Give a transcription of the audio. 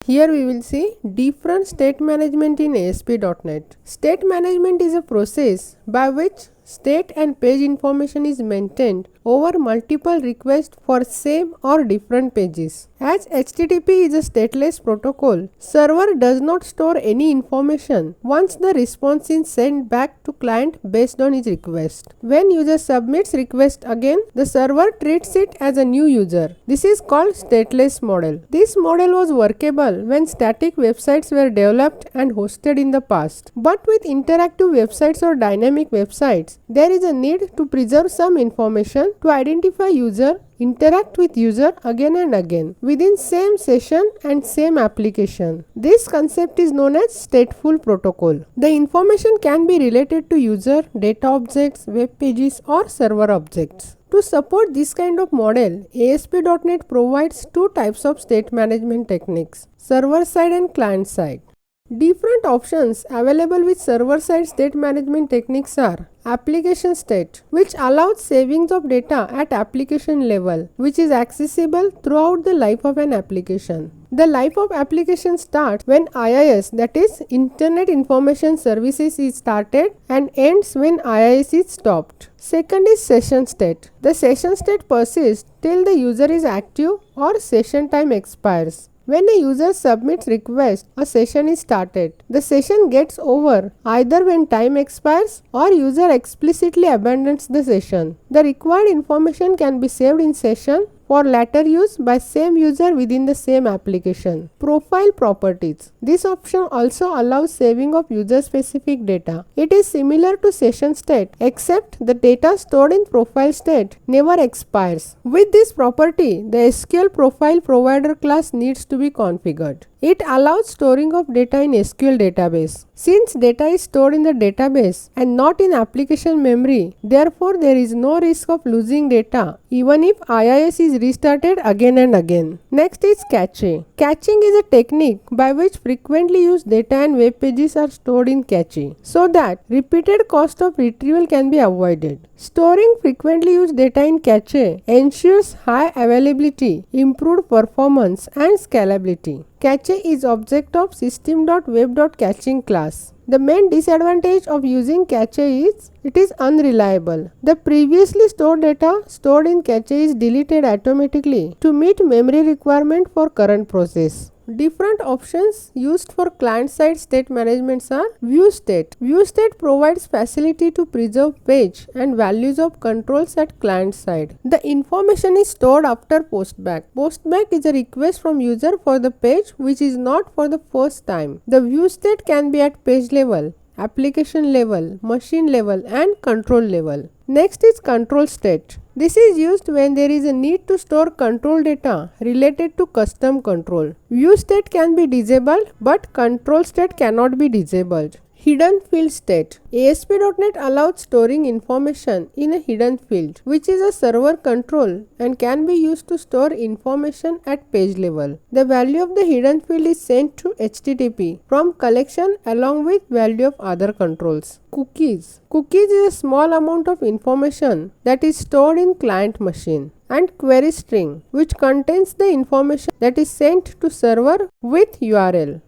Here we will see different state management in ASP.NET. State management is a process by which state and page information is maintained over multiple requests for same or different pages. As HTTP is a stateless protocol, server does not store any information once the response is sent back to client based on its request. When user submits request again, the server treats it as a new user. This is called stateless model. This model was workable when static websites were developed and hosted in the past. But with interactive websites or dynamic websites, there is a need to preserve some information to identify user, interact with user again and again within same session and same application. This concept is known as stateful protocol. The information can be related to user, data objects, web pages or server objects. To support this kind of model, ASP.NET provides two types of state management techniques, server side and client side. Different options available with server-side state management techniques are application state, which allows savings of data at application level, which is accessible throughout the life of an application. The life of application starts when IIS, that is Internet Information Services, is started and ends when IIS is stopped. Second is session state. The session state persists till the user is active or session time expires. When a user submits request, a session is started. The session gets over either when time expires or user explicitly abandons the session. The required information can be saved in session for later use by same user within the same application. Profile properties. This option also allows saving of user specific data. It is similar to session state except the data stored in profile state never expires. With this property, the SQL profile provider class needs to be configured. It allows storing of data in SQL database. Since data is stored in the database and not in application memory, therefore there is no risk of losing data even if IIS is restarted again and again. Next is cache. Caching is a technique by which frequently used data and web pages are stored in cache so that repeated cost of retrieval can be avoided. Storing frequently used data in cache ensures high availability, improved performance and scalability. Cache is object of system.web.caching class. The main disadvantage of using cache is it is unreliable. The previously stored data stored in cache is deleted automatically to meet memory requirement for current process. Different options used for client-side state management are view state. View state provides facility to preserve page and values of controls at client side. The information is stored after postback. Postback is a request from user for the page which is not for the first time. The view state can be at page level, application level, machine level and control level. Next is control state. This is used when there is a need to store control data related to custom control. View state can be disabled but control state cannot be disabled. Hidden field state. ASP.NET allows storing information in a hidden field, which is a server control and can be used to store information at page level. The value of the hidden field is sent to HTTP from collection along with value of other controls. Cookies. Cookies is a small amount of information that is stored in client machine. And query string, which contains the information that is sent to server with URL.